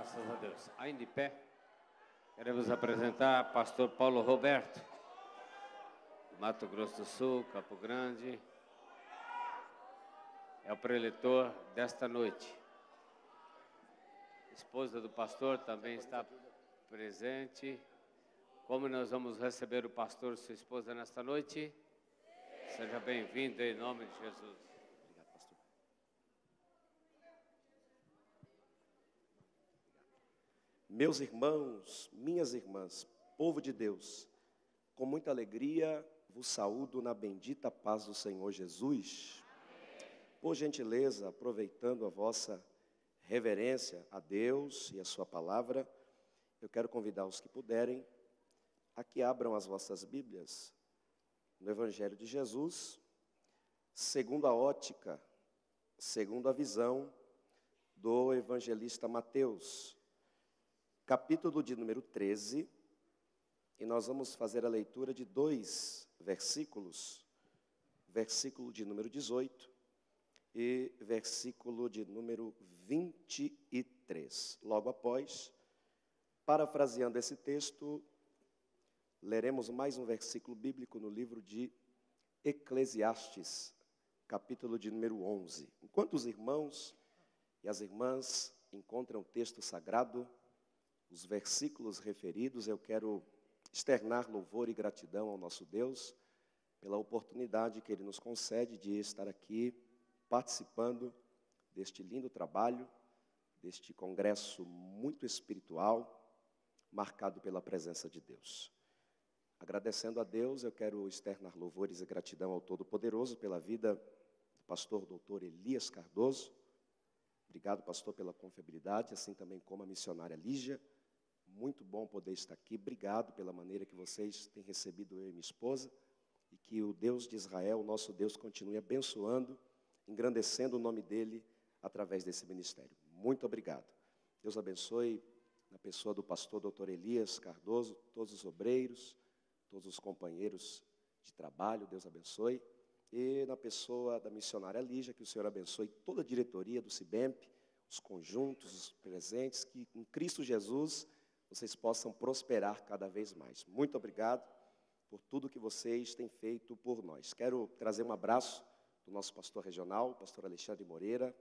Graças a Deus. Ainda de pé, queremos apresentar pastor Paulo Roberto, Mato Grosso do Sul, Campo Grande. É o preletor desta noite. Esposa do pastor também está presente. Como nós vamos receber o pastor e sua esposa nesta noite? Seja bem-vindo em nome de Jesus. Obrigado, pastor. Meus irmãos, minhas irmãs, povo de Deus, com muita alegria vos saúdo na bendita paz do Senhor Jesus. Por gentileza, aproveitando a vossa reverência a Deus e a sua palavra, eu quero convidar os que puderem a que abram as vossas Bíblias no Evangelho de Jesus, segundo a ótica, segundo a visão do evangelista Mateus, capítulo de número 13, e nós vamos fazer a leitura de 2 versículos, versículo de número 18 e versículo de número 23. Logo após, parafraseando esse texto, leremos mais um versículo bíblico no livro de Eclesiastes, capítulo de número 11. Enquanto os irmãos e as irmãs encontram o texto sagrado, os versículos referidos, eu quero externar louvor e gratidão ao nosso Deus pela oportunidade que Ele nos concede de estar aqui participando deste lindo trabalho, deste congresso muito espiritual, marcado pela presença de Deus. Agradecendo a Deus, eu quero externar louvores e gratidão ao Todo-Poderoso pela vida do pastor doutor Elias Cardoso. Obrigado, pastor, pela confiabilidade, assim também como a missionária Lígia. Muito bom poder estar aqui. Obrigado pela maneira que vocês têm recebido eu e minha esposa. E que o Deus de Israel, o nosso Deus, continue abençoando, engrandecendo o nome dEle através desse ministério. Muito obrigado. Deus abençoe na pessoa do pastor doutor Elias Cardoso, todos os obreiros, todos os companheiros de trabalho, Deus abençoe. E na pessoa da missionária Lígia, que o Senhor abençoe toda a diretoria do CIBEMP, os conjuntos, os presentes, que em Cristo Jesus vocês possam prosperar cada vez mais. Muito obrigado por tudo que vocês têm feito por nós. Quero trazer um abraço do nosso pastor regional, pastor Alexandre Moreira,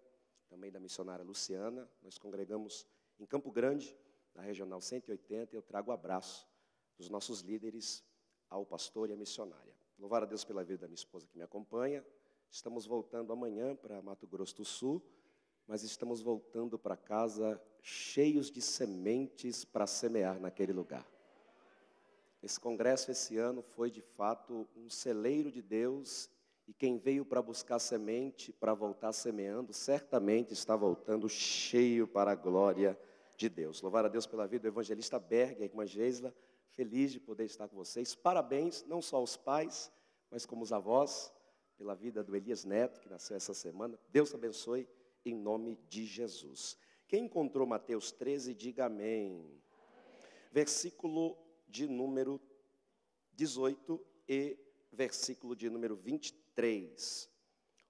também da missionária Luciana. Nós congregamos em Campo Grande, na Regional 180, e eu trago o abraço dos nossos líderes ao pastor e à missionária. Louvar a Deus pela vida da minha esposa que me acompanha. Estamos voltando amanhã para Mato Grosso do Sul, mas estamos voltando para casa cheios de sementes para semear naquele lugar. Esse congresso esse ano foi de fato um celeiro de Deus, e quem veio para buscar semente, para voltar semeando, certamente está voltando cheio para a glória de Deus. Louvar a Deus pela vida do evangelista Berg, a irmã Geisla, feliz de poder estar com vocês. Parabéns, não só aos pais, mas como os avós, pela vida do Elias Neto, que nasceu essa semana. Deus abençoe em nome de Jesus. Quem encontrou Mateus 13, diga amém. Versículo de número 18 e versículo de número 23.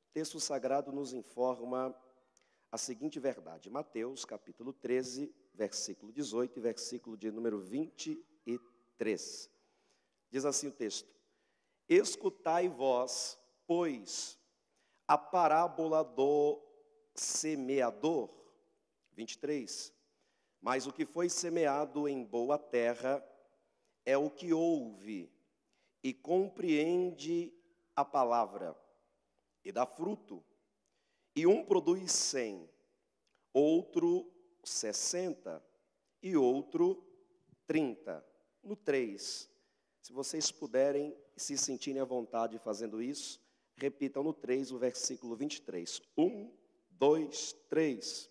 O texto sagrado nos informa a seguinte verdade. Mateus, capítulo 13, versículo 18 e versículo de número 23. Diz assim o texto: escutai vós, pois, a parábola do semeador. 23. Mas o que foi semeado em boa terra é o que ouve e compreende a palavra, e dá fruto. E um produz 100, outro 60 e outro 30. No 3, se vocês puderem se sentirem à vontade fazendo isso, repitam no 3 o versículo 23. 1, 2, 3.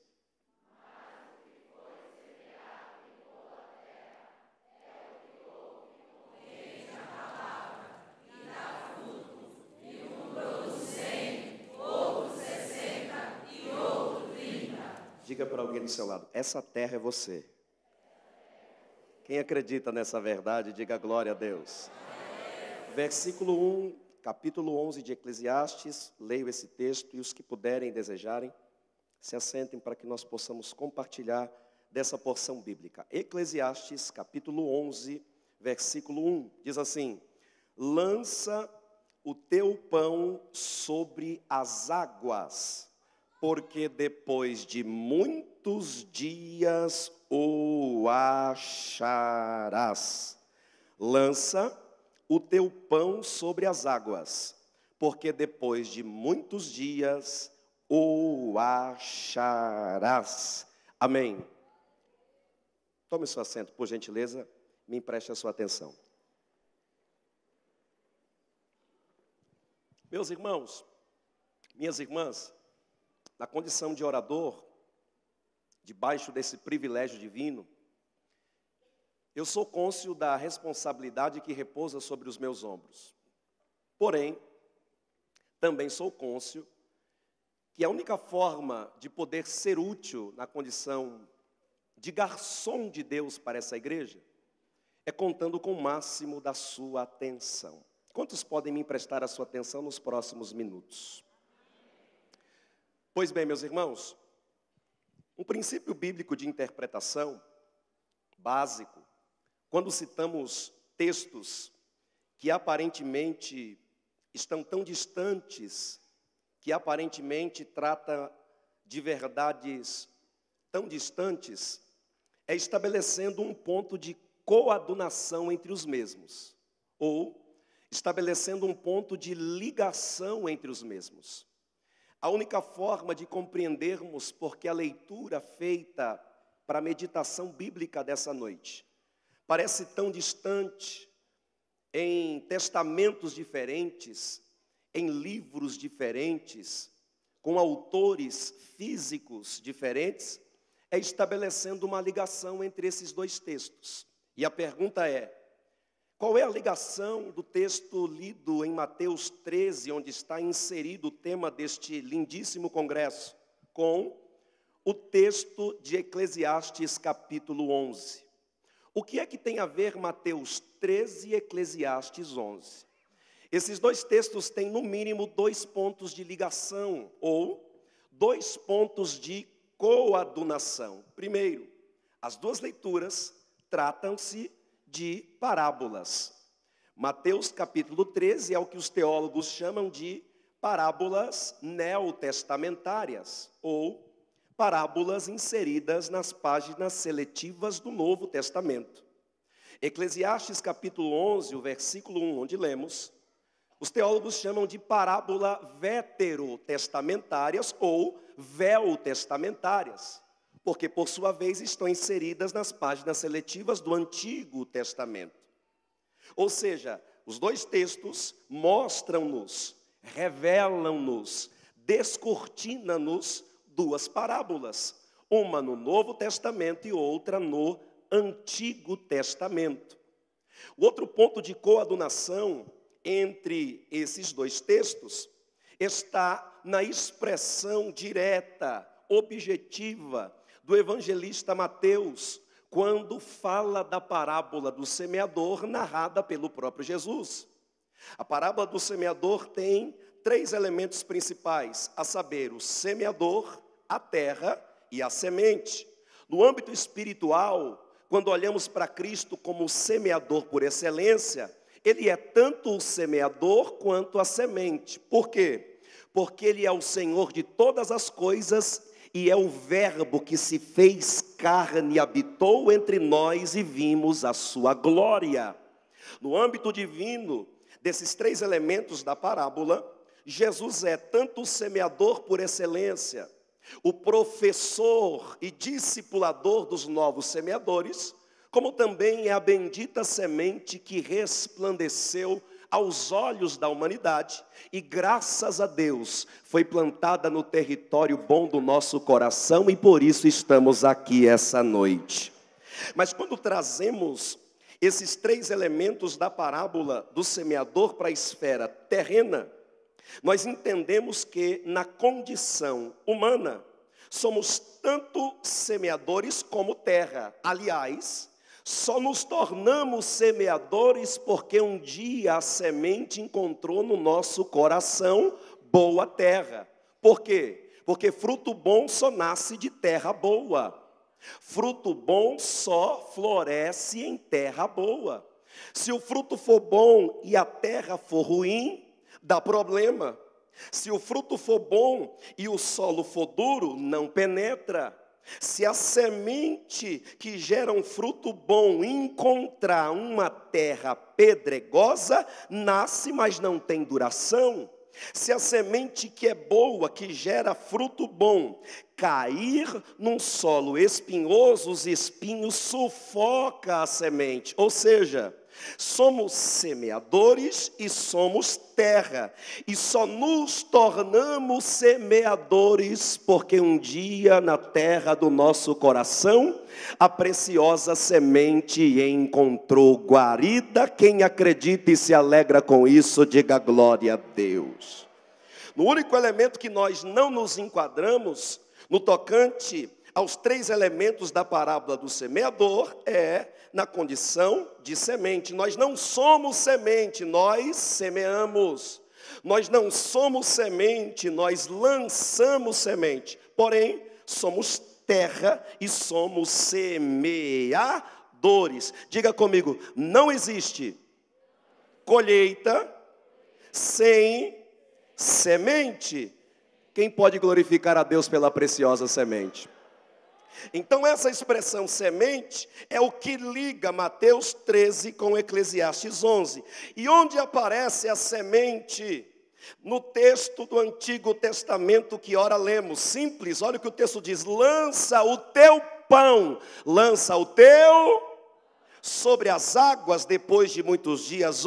Diga para alguém do seu lado, essa terra é você. Quem acredita nessa verdade, diga glória a Deus. Versículo 1, capítulo 11 de Eclesiastes, leio esse texto, e os que puderem e desejarem, se assentem para que nós possamos compartilhar dessa porção bíblica. Eclesiastes, capítulo 11, versículo 1, diz assim: lança o teu pão sobre as águas, porque depois de muitos dias o acharás. Lança o teu pão sobre as águas, porque depois de muitos dias o acharás. Amém. Tome seu assento, por gentileza, me empreste a sua atenção. Meus irmãos, minhas irmãs, na condição de orador, debaixo desse privilégio divino, eu sou cônscio da responsabilidade que repousa sobre os meus ombros. Porém, também sou cônscio que a única forma de poder ser útil na condição de garçom de Deus para essa igreja é contando com o máximo da sua atenção. Quantos podem me emprestar a sua atenção nos próximos minutos? Pois bem, meus irmãos, um princípio bíblico de interpretação básico, quando citamos textos que aparentemente estão tão distantes, que aparentemente trata de verdades tão distantes, é estabelecendo um ponto de coadunação entre os mesmos, ou estabelecendo um ponto de ligação entre os mesmos. A única forma de compreendermos porque a leitura feita para a meditação bíblica dessa noite parece tão distante, em testamentos diferentes, em livros diferentes, com autores físicos diferentes, é estabelecendo uma ligação entre esses dois textos. E a pergunta é: qual é a ligação do texto lido em Mateus 13, onde está inserido o tema deste lindíssimo congresso, com o texto de Eclesiastes capítulo 11? O que é que tem a ver Mateus 13 e Eclesiastes 11? Esses dois textos têm no mínimo 2 pontos de ligação, ou 2 pontos de coadunação. Primeiro, as duas leituras tratam-se de parábolas. Mateus capítulo 13 é o que os teólogos chamam de parábolas neotestamentárias, ou parábolas inseridas nas páginas seletivas do Novo Testamento. Eclesiastes capítulo 11, o versículo 1, onde lemos, os teólogos chamam de parábola veterotestamentárias ou veotestamentárias, porque por sua vez estão inseridas nas páginas seletivas do Antigo Testamento. Ou seja, os dois textos mostram-nos, revelam-nos, descortinam-nos duas parábolas, uma no Novo Testamento e outra no Antigo Testamento. O outro ponto de coadunação entre esses dois textos está na expressão direta, objetiva, do evangelista Mateus, quando fala da parábola do semeador narrada pelo próprio Jesus. A parábola do semeador tem 3 elementos principais, a saber, o semeador, a terra e a semente. No âmbito espiritual, quando olhamos para Cristo como o semeador por excelência, Ele é tanto o semeador quanto a semente. Por quê? Porque Ele é o Senhor de todas as coisas e é o Verbo que se fez carne e habitou entre nós e vimos a sua glória. No âmbito divino, desses 3 elementos da parábola, Jesus é tanto o semeador por excelência, o professor e discipulador dos novos semeadores, como também é a bendita semente que resplandeceu aos olhos da humanidade e, graças a Deus, foi plantada no território bom do nosso coração e por isso estamos aqui essa noite. Mas quando trazemos esses 3 elementos da parábola do semeador para a esfera terrena, nós entendemos que na condição humana somos tanto semeadores como terra. Aliás, só nos tornamos semeadores porque um dia a semente encontrou no nosso coração boa terra. Por quê? Porque fruto bom só nasce de terra boa. Fruto bom só floresce em terra boa. Se o fruto for bom e a terra for ruim, dá problema. Se o fruto for bom e o solo for duro, não penetra. Se a semente que gera um fruto bom encontrar uma terra pedregosa, nasce, mas não tem duração. Se a semente que é boa, que gera fruto bom, cair num solo espinhoso, os espinhos sufocam a semente. Ou seja, somos semeadores e somos terra. E só nos tornamos semeadores porque um dia na terra do nosso coração a preciosa semente encontrou guarida. Quem acredita e se alegra com isso, diga glória a Deus. No único elemento que nós não nos enquadramos, no tocante aos 3 elementos da parábola do semeador, é na condição de semente. Nós não somos semente, nós semeamos. Nós não somos semente, nós lançamos semente. Porém, somos terra e somos semeadores. Diga comigo, não existe colheita sem semente. Quem pode glorificar a Deus pela preciosa semente? Então essa expressão semente é o que liga Mateus 13 com Eclesiastes 11. E onde aparece a semente? No texto do Antigo Testamento que ora lemos. Simples, olha o que o texto diz: lança o teu pão, lança o teu sobre as águas depois de muitos dias.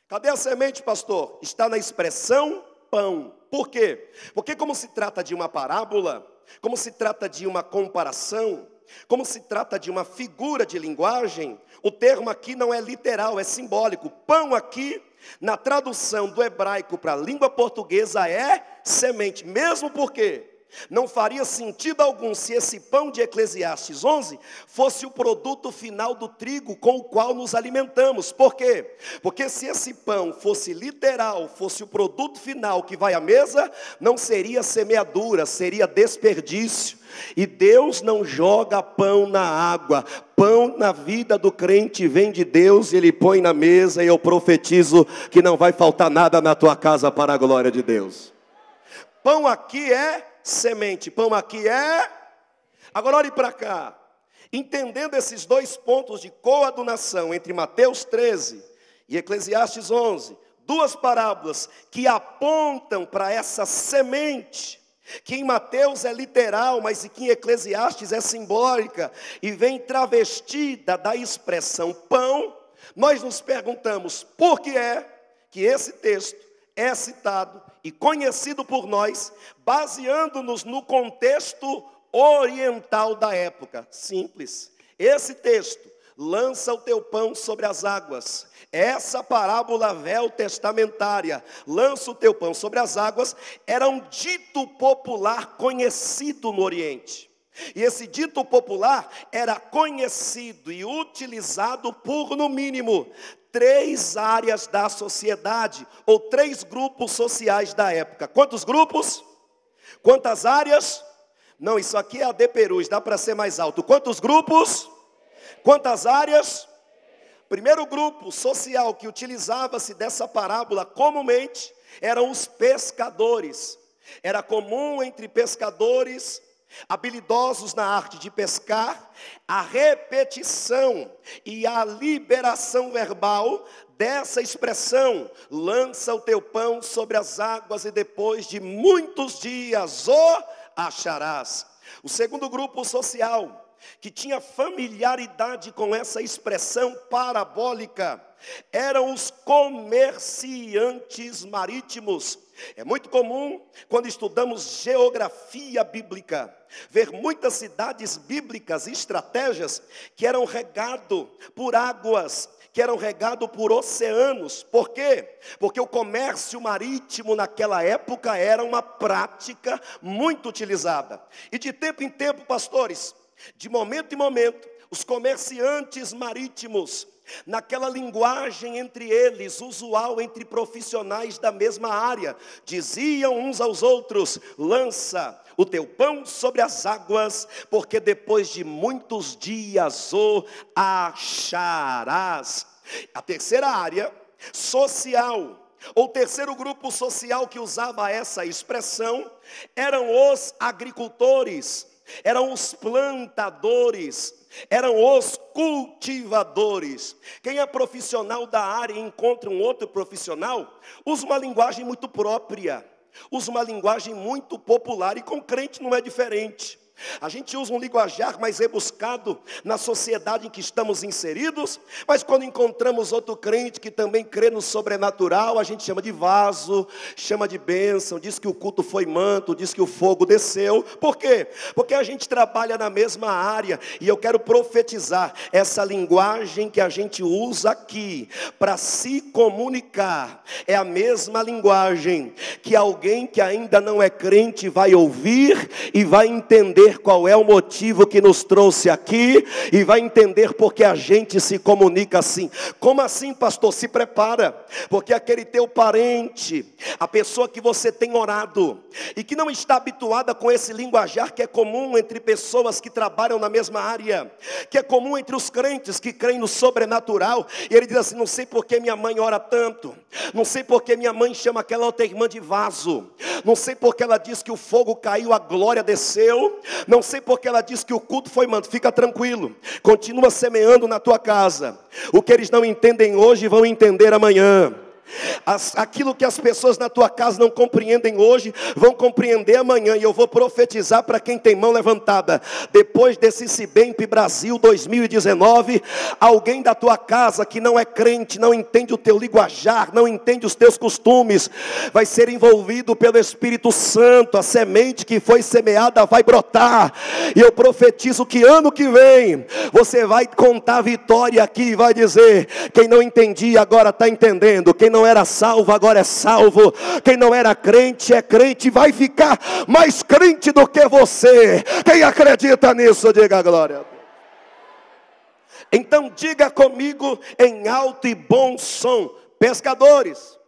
Cadê a semente, pastor? Está na expressão pão. Por quê? Porque como se trata de uma parábola, como se trata de uma comparação, como se trata de uma figura de linguagem, o termo aqui não é literal, é simbólico. Pão aqui, na tradução do hebraico para a língua portuguesa, é semente. Mesmo porque não faria sentido algum se esse pão de Eclesiastes 11 fosse o produto final do trigo com o qual nos alimentamos. Por quê? Porque se esse pão fosse literal, fosse o produto final que vai à mesa, não seria semeadura, seria desperdício. E Deus não joga pão na água. Pão na vida do crente vem de Deus e Ele põe na mesa, e eu profetizo que não vai faltar nada na tua casa para a glória de Deus. Pão aqui é semente, pão aqui é... Agora olhe para cá, entendendo esses 2 pontos de coadunação entre Mateus 13 e Eclesiastes 11, 2 parábolas que apontam para essa semente, que em Mateus é literal, mas que em Eclesiastes é simbólica, e vem travestida da expressão pão. Nós nos perguntamos por que é que esse texto é citado e conhecido por nós, baseando-nos no contexto oriental da época. Simples. Esse texto, lança o teu pão sobre as águas. Essa parábola veltestamentária, lança o teu pão sobre as águas, era um dito popular conhecido no Oriente. E esse dito popular era conhecido e utilizado por, no mínimo, 3 áreas da sociedade, ou 3 grupos sociais da época. Quantos grupos? Quantas áreas? Não, isso aqui é a de Perus, dá para ser mais alto. Quantos grupos? Quantas áreas? Primeiro grupo social que utilizava-se dessa parábola comumente eram os pescadores. Era comum entre pescadores habilidosos na arte de pescar, a repetição e a liberação verbal dessa expressão: lança o teu pão sobre as águas e depois de muitos dias o acharás. O segundo grupo social que tinha familiaridade com essa expressão parabólica eram os comerciantes marítimos. É muito comum, quando estudamos geografia bíblica, ver muitas cidades bíblicas e estratégias que eram regadas por águas, que eram regados por oceanos. Por quê? Porque o comércio marítimo naquela época era uma prática muito utilizada. E de tempo em tempo, pastores, de momento em momento, os comerciantes marítimos naquela linguagem entre eles, usual entre profissionais da mesma área, diziam uns aos outros: lança o teu pão sobre as águas, porque depois de muitos dias o acharás. A terceira área social, ou terceiro grupo social que usava essa expressão, eram os agricultores, eram os plantadores, eram os cultivadores. Quem é profissional da área e encontra um outro profissional, usa uma linguagem muito própria, usa uma linguagem muito popular, e com crente não é diferente. A gente usa um linguajar mais rebuscado na sociedade em que estamos inseridos, mas quando encontramos outro crente que também crê no sobrenatural, a gente chama de vaso, chama de bênção, diz que o culto foi manto, diz que o fogo desceu. Por quê? Porque a gente trabalha na mesma área, e eu quero profetizar essa linguagem que a gente usa aqui para se comunicar. É a mesma linguagem que alguém que ainda não é crente vai ouvir e vai entender qual é o motivo que nos trouxe aqui, e vai entender porque a gente se comunica assim. Como assim, pastor? Se prepara, porque aquele teu parente, a pessoa que você tem orado e que não está habituada com esse linguajar que é comum entre pessoas que trabalham na mesma área, que é comum entre os crentes que creem no sobrenatural, e ele diz assim: não sei porque minha mãe ora tanto, não sei porque minha mãe chama aquela outra irmã de vaso, não sei porque ela diz que o fogo caiu, a glória desceu, não sei porque ela diz que o culto foi manto. Fica tranquilo, continua semeando na tua casa. O que eles não entendem hoje vão entender amanhã. Aquilo que as pessoas na tua casa não compreendem hoje, vão compreender amanhã. E eu vou profetizar para quem tem mão levantada: depois desse Cibemp Brasil 2019, alguém da tua casa que não é crente, não entende o teu linguajar, não entende os teus costumes, vai ser envolvido pelo Espírito Santo. A semente que foi semeada vai brotar, e eu profetizo que ano que vem você vai contar vitória aqui e vai dizer: quem não entendia agora está entendendo, quem não era salvo agora é salvo, quem não era crente é crente, vai ficar mais crente do que você. Quem acredita nisso, diga glória a Deus. Então diga comigo em alto e bom som: pescadores.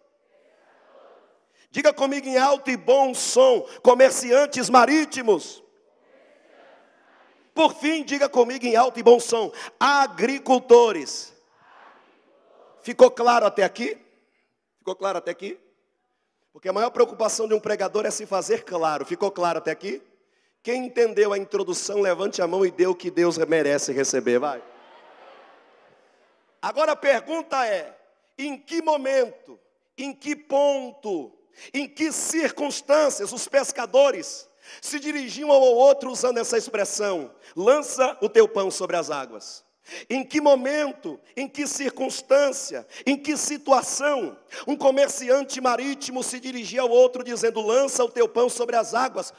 Diga comigo em alto e bom som: comerciantes marítimos. Por fim, diga comigo em alto e bom som: agricultores. Ficou claro até aqui? Ficou claro até aqui? Porque a maior preocupação de um pregador é se fazer claro. Ficou claro até aqui? Quem entendeu a introdução, levante a mão e dê o que Deus merece receber. Vai. Agora a pergunta é: em que momento, em que ponto, em que circunstâncias os pescadores se dirigiam um ao outro usando essa expressão: lança o teu pão sobre as águas? Em que momento, em que circunstância, em que situação um comerciante marítimo se dirigia ao outro dizendo: lança o teu pão sobre as águas?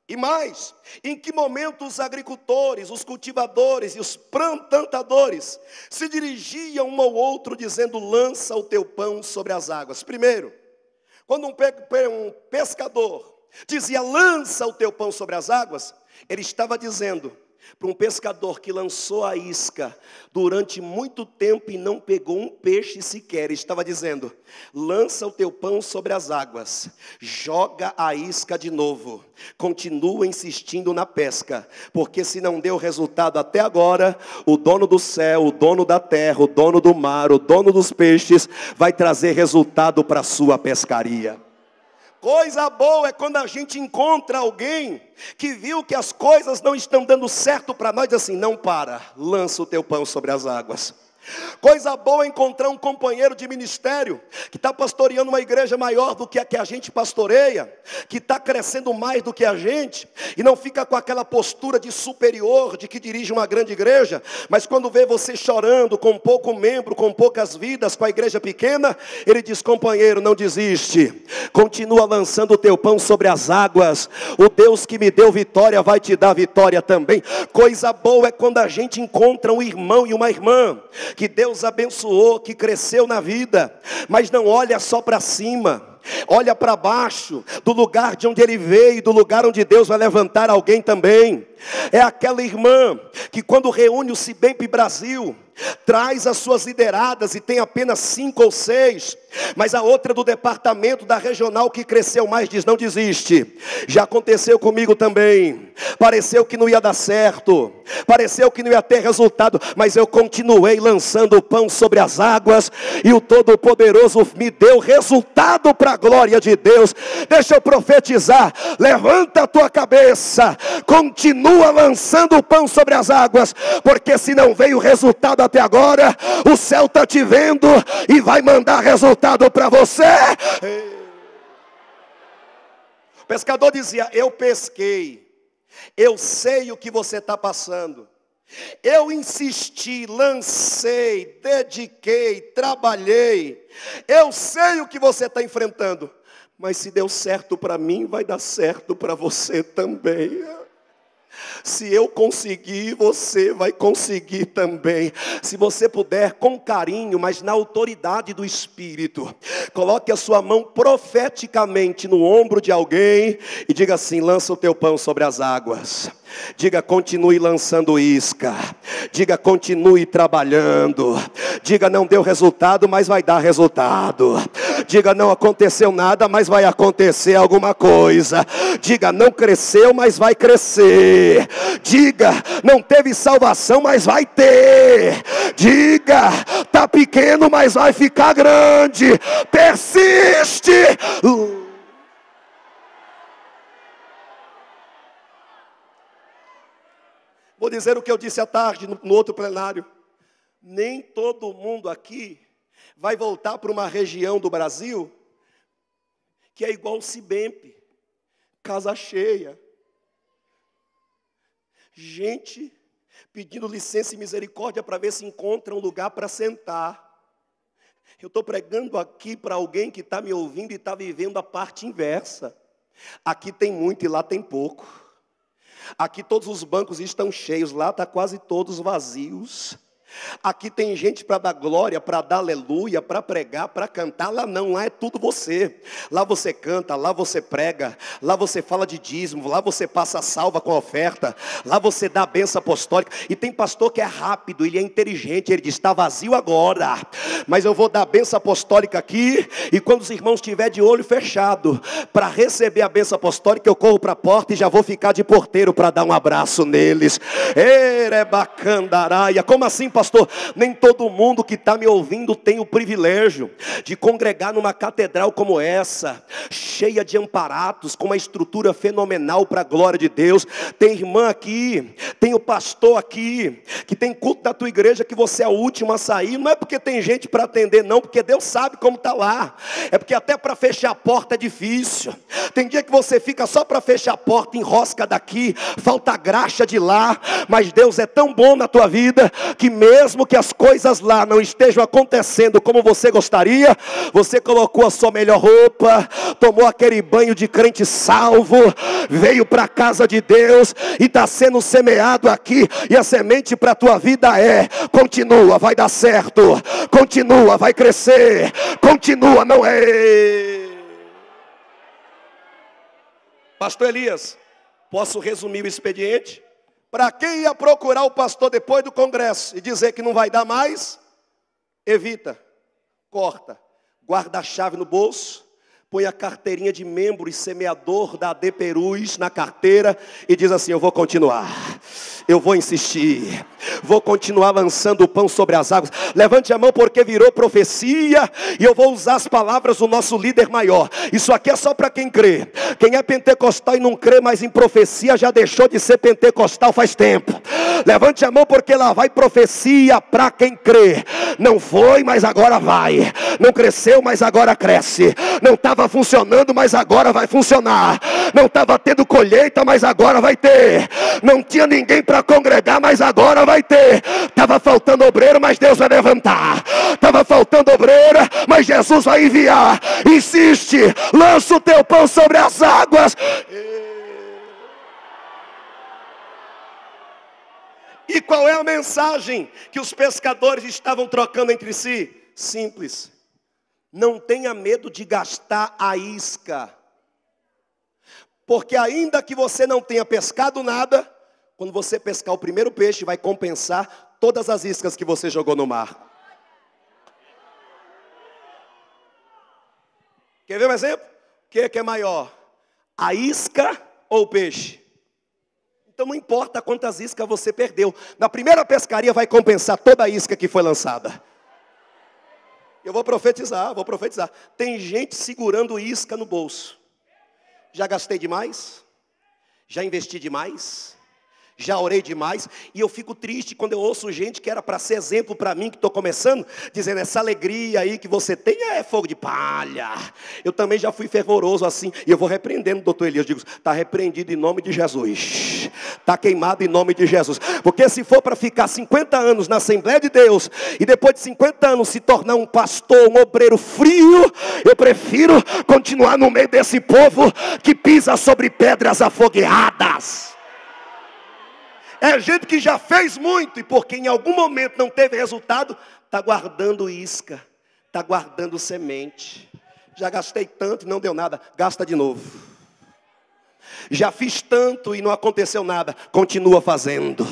E mais, em que momento os agricultores, os cultivadores e os plantadores se dirigiam um ao outro dizendo: lança o teu pão sobre as águas? Primeiro, quando um pescador dizia: lança o teu pão sobre as águas, ele estava dizendo para um pescador que lançou a isca durante muito tempo e não pegou um peixe sequer, estava dizendo: lança o teu pão sobre as águas, joga a isca de novo, continua insistindo na pesca, porque se não deu resultado até agora, o dono do céu, o dono da terra, o dono do mar, o dono dos peixes vai trazer resultado para a sua pescaria. Coisa boa é quando a gente encontra alguém que viu que as coisas não estão dando certo para nós, assim: não para, lança o teu pão sobre as águas. Coisa boa é encontrar um companheiro de ministério que está pastoreando uma igreja maior do que a gente pastoreia, que está crescendo mais do que a gente, e não fica com aquela postura de superior, de que dirige uma grande igreja, mas quando vê você chorando, com pouco membro, com poucas vidas, com a igreja pequena, ele diz: companheiro, não desiste, continua lançando o teu pão sobre as águas, o Deus que me deu vitória vai te dar vitória também. Coisa boa é quando a gente encontra um irmão e uma irmã que Deus abençoou, que cresceu na vida, mas não olha só para cima, olha para baixo, do lugar de onde ele veio, do lugar onde Deus vai levantar alguém também. É aquela irmã que quando reúne o Cibemp Brasil, traz as suas lideradas, e tem apenas 5 ou 6, mas a outra do departamento da regional que cresceu mais diz: não desiste. Já aconteceu comigo também, pareceu que não ia dar certo, pareceu que não ia ter resultado, mas eu continuei lançando o pão sobre as águas, e o Todo-Poderoso me deu resultado para a glória de Deus. Deixa eu profetizar: levanta a tua cabeça, continua lançando o pão sobre as águas, porque se não veio resultado até agora, o céu está te vendo e vai mandar resultado para você. O pescador dizia: eu pesquei, eu sei o que você está passando, eu insisti, lancei, dediquei, trabalhei, eu sei o que você está enfrentando, mas se deu certo para mim, vai dar certo para você também. Se eu conseguir, você vai conseguir também. Se você puder, com carinho, mas na autoridade do Espírito, coloque a sua mão profeticamente no ombro de alguém e diga assim: lança o teu pão sobre as águas. Diga: continue lançando isca. Diga: continue trabalhando. Diga: não deu resultado, mas vai dar resultado. Diga: não aconteceu nada, mas vai acontecer alguma coisa. Diga: não cresceu, mas vai crescer. Diga: não teve salvação, mas vai ter. Diga: tá pequeno, mas vai ficar grande. Persiste. Vou dizer o que eu disse à tarde no outro plenário: nem todo mundo aqui vai voltar para uma região do Brasil que é igual o Cibempe, casa cheia, gente pedindo licença e misericórdia para ver se encontra um lugar para sentar. Eu estou pregando aqui para alguém que está me ouvindo e está vivendo a parte inversa. Aqui tem muito e lá tem pouco. Aqui todos os bancos estão cheios, lá está quase todos vazios. Aqui tem gente para dar glória, para dar aleluia, para pregar, para cantar. Lá não, lá é tudo você. Lá você canta, lá você prega, lá você fala de dízimo, lá você passa a salva com a oferta, lá você dá a bênção apostólica. E tem pastor que é rápido, ele é inteligente, ele diz: está vazio agora, mas eu vou dar a bênção apostólica aqui, e quando os irmãos estiverem de olho fechado para receber a bênção apostólica, eu corro para a porta e já vou ficar de porteiro para dar um abraço neles. Erebacandaraia. Como assim, pastor? Nem todo mundo que está me ouvindo tem o privilégio de congregar numa catedral como essa, cheia de amparatos, com uma estrutura fenomenal para a glória de Deus. Tem irmã aqui, tem o pastor aqui, que tem culto da tua igreja que você é o último a sair. Não é porque tem gente para atender não, porque Deus sabe como está lá. É porque até para fechar a porta é difícil. Tem dia que você fica só para fechar a porta, enrosca daqui, falta graxa de lá. Mas Deus é tão bom na tua vida, que mesmo que as coisas lá não estejam acontecendo como você gostaria, você colocou a sua melhor roupa, tomou aquele banho de crente salvo, veio para a casa de Deus e está sendo semeado aqui. E a semente para a tua vida é: continua, vai dar certo, continua, vai crescer, continua, não é. Pastor Elias, posso resumir o expediente? Para quem ia procurar o pastor depois do congresso e dizer que não vai dar mais, evita, corta, guarda a chave no bolso, põe a carteirinha de membro e semeador da AD Perus na carteira e diz assim: eu vou continuar, eu vou insistir, vou continuar lançando o pão sobre as águas. Levante a mão, porque virou profecia, e eu vou usar as palavras do nosso líder maior. Isso aqui é só para quem crê. Quem é pentecostal e não crê mais em profecia, já deixou de ser pentecostal faz tempo. Levante a mão, porque lá vai profecia para quem crê. Não foi, mas agora vai. Não cresceu, mas agora cresce. Não estava funcionando, mas agora vai funcionar. Não estava tendo colheita, mas agora vai ter. Não tinha ninguém para congregar, mas agora vai ter. Estava faltando obreiro, mas Deus vai levantar. Estava faltando obreira, mas Jesus vai enviar. Insiste, lança o teu pão sobre as águas. E qual é a mensagem que os pescadores estavam trocando entre si? Simples: não tenha medo de gastar a isca, porque ainda que você não tenha pescado nada, quando você pescar o primeiro peixe, vai compensar todas as iscas que você jogou no mar. Quer ver um exemplo? O que é maior? A isca ou o peixe? Então não importa quantas iscas você perdeu. Na primeira pescaria vai compensar toda a isca que foi lançada. Eu vou profetizar. Tem gente segurando isca no bolso. Já gastei demais? Já investi demais? Já orei demais? E eu fico triste quando eu ouço gente que era para ser exemplo para mim, que estou começando, dizendo, essa alegria aí que você tem é fogo de palha. Eu também já fui fervoroso assim. E eu vou repreendendo o doutor Elias. Digo, está repreendido em nome de Jesus. Está queimado em nome de Jesus. Porque se for para ficar 50 anos na Assembleia de Deus, e depois de 50 anos se tornar um pastor, um obreiro frio, eu prefiro continuar no meio desse povo que pisa sobre pedras afogueadas. É gente que já fez muito e porque em algum momento não teve resultado, está guardando isca, está guardando semente. Já gastei tanto e não deu nada, gasta de novo. Já fiz tanto e não aconteceu nada, continua fazendo.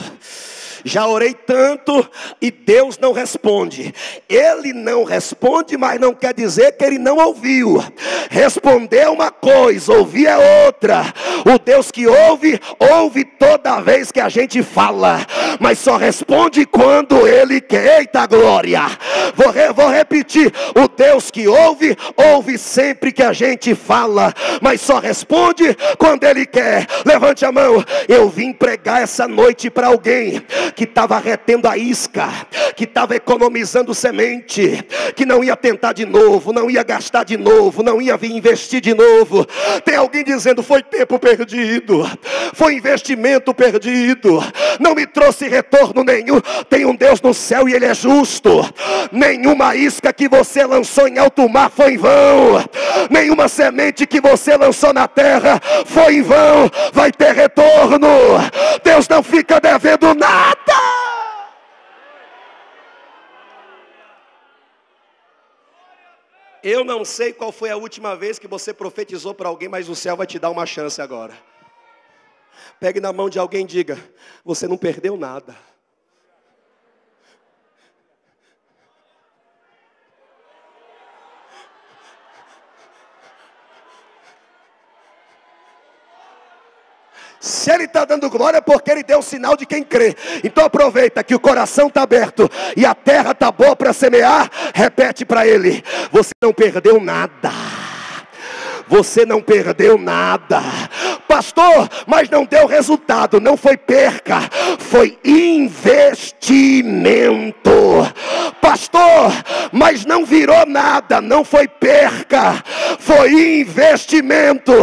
Já orei tanto e Deus não responde. Ele não responde, mas não quer dizer que ele não ouviu. Responder é uma coisa, ouvir é outra. O Deus que ouve, ouve toda vez que a gente fala, mas só responde quando ele quer. Eita glória! Vou repetir. O Deus que ouve, ouve sempre que a gente fala, mas só responde quando ele quer. Levante a mão. Eu vim pregar essa noite para alguém que estava retendo a isca, que estava economizando semente, que não ia tentar de novo, não ia gastar de novo, não ia vir investir de novo. Tem alguém dizendo, foi tempo perdido, foi investimento perdido, não me trouxe retorno nenhum. Tem um Deus no céu e ele é justo. Nenhuma isca que você lançou em alto mar foi em vão. Nenhuma semente que você lançou na terra foi em vão. Vai ter retorno. Deus não fica devendo nada. Eu não sei qual foi a última vez que você profetizou para alguém, mas o céu vai te dar uma chance agora. Pegue na mão de alguém e diga, você não perdeu nada. Se ele está dando glória é porque ele deu o sinal de quem crê. Então aproveita que o coração está aberto e a terra está boa para semear. Repete para ele, você não perdeu nada. Você não perdeu nada. Pastor, mas não deu resultado. Não foi perca, foi investimento. Pastor, mas não virou nada. Não foi perca, foi investimento.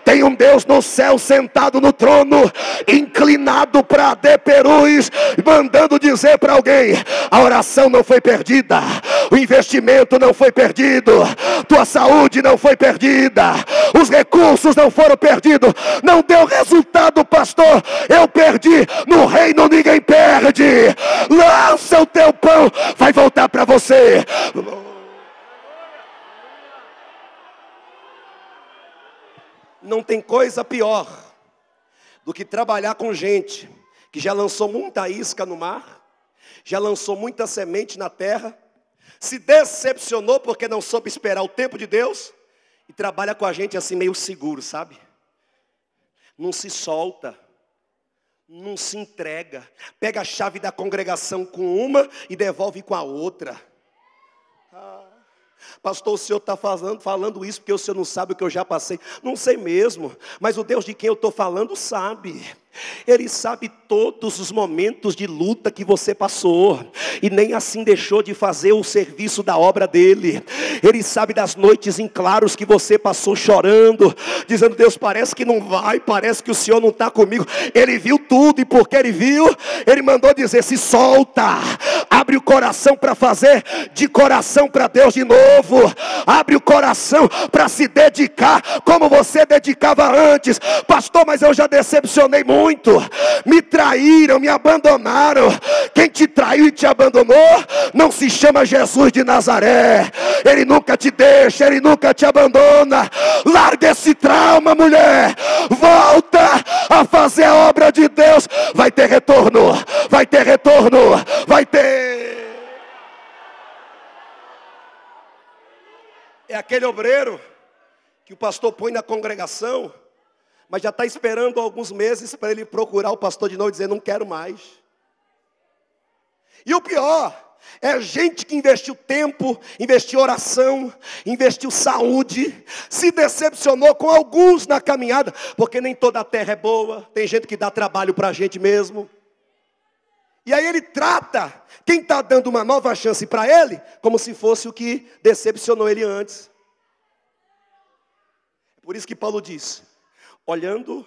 Tem um Deus no céu sentado no trono, inclinado para Deperus, mandando dizer para alguém, a oração não foi perdida, o investimento não foi perdido, tua saúde não foi perdida, os recursos não foram perdidos. Não deu resultado, pastor, eu perdi. No reino ninguém perde. Lança o teu pão, vai voltar para você. Não tem coisa pior do que trabalhar com gente que já lançou muita isca no mar, já lançou muita semente na terra, se decepcionou porque não soube esperar o tempo de Deus e trabalha com a gente assim meio seguro, sabe? Não se solta, não se entrega, pega a chave da congregação com uma e devolve com a outra. Pastor, o senhor está falando isso porque o senhor não sabe o que eu já passei. Não sei mesmo, mas o Deus de quem eu estou falando sabe. Ele sabe todos os momentos de luta que você passou, e nem assim deixou de fazer o serviço da obra dele. Ele sabe das noites em claros que você passou chorando, dizendo, Deus, parece que não vai, parece que o Senhor não está comigo. Ele viu tudo, e porque ele viu, ele mandou dizer, se solta, abre o coração para fazer de coração para Deus de novo, abre o coração para se dedicar como você dedicava antes. Pastor, mas eu já decepcionei muito, me traíram, me abandonaram. Quem te traiu e te abandonou não se chama Jesus de Nazaré. Ele nunca te deixa, ele nunca te abandona. Larga esse trauma, mulher, volta a fazer a obra de Deus. Vai ter retorno, vai ter retorno, vai aquele obreiro que o pastor põe na congregação, mas já está esperando alguns meses para ele procurar o pastor de novo e dizer, não quero mais. E o pior, é gente que investiu tempo, investiu oração, investiu saúde, se decepcionou com alguns na caminhada, porque nem toda a terra é boa, tem gente que dá trabalho para a gente mesmo. E aí ele trata quem está dando uma nova chance para ele, como se fosse o que decepcionou ele antes. Por isso que Paulo diz, olhando